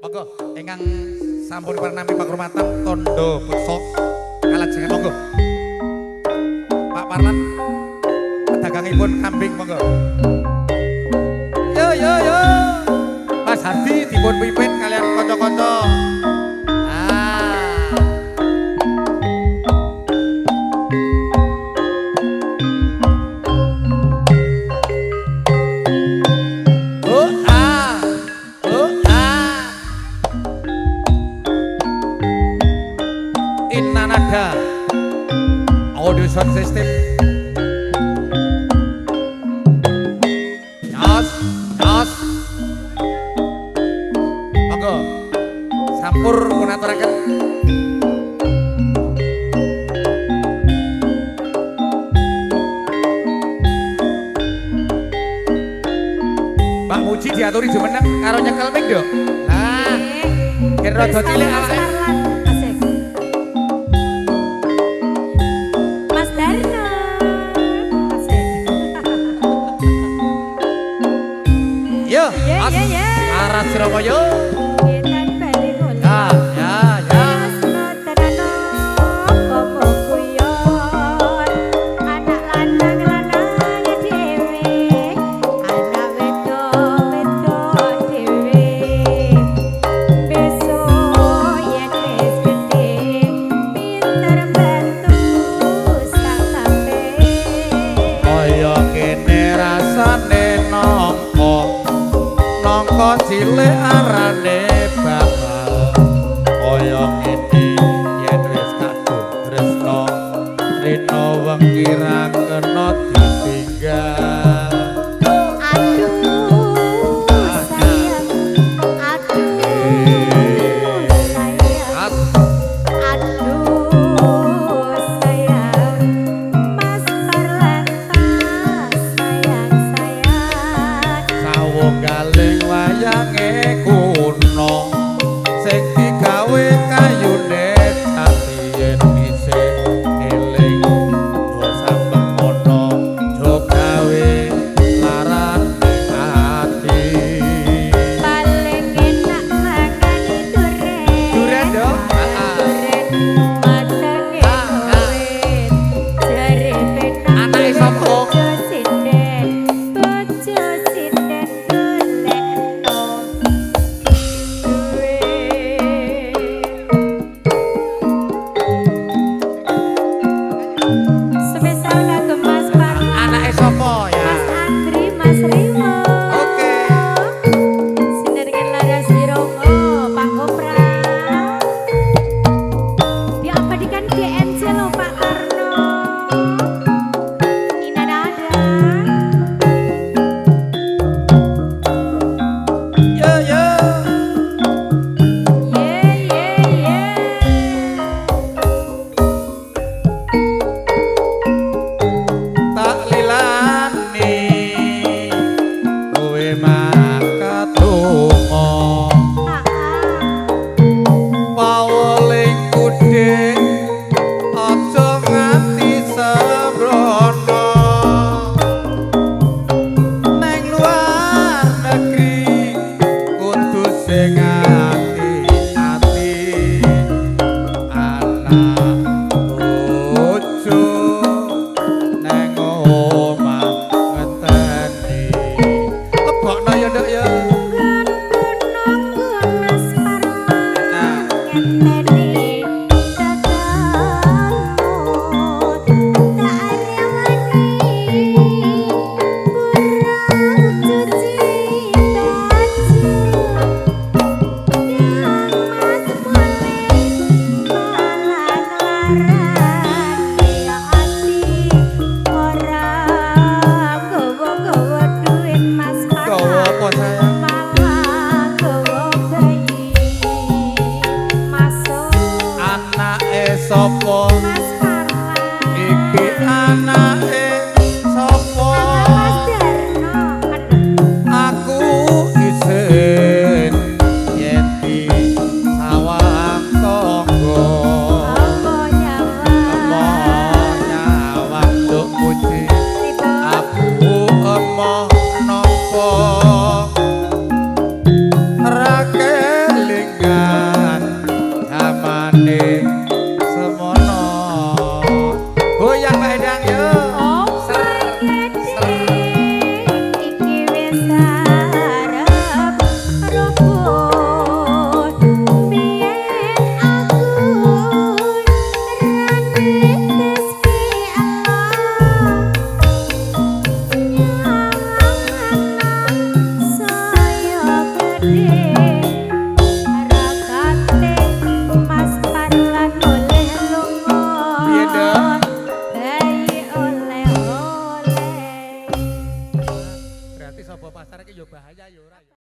Monggo ingkang sampun pranami pakrumateng tondo beksa kalajengan monggo. Pak Parlan pedagangipun kambing monggo. Yo yo yo. Mas Hardi dipun pimpin kalian kanca-kanca. Audio sound system. Yos, yos. Monggo. Sampur kunaturaken. Mbak Muji diaturi jumeneng karo nyekel mic yo. Nah. Kira rada cilik awake. Aras Surabaya. Cilik arane bakal kaya ngene yen wis kadung tresno rena wengi ra kena ditinggal. Sopo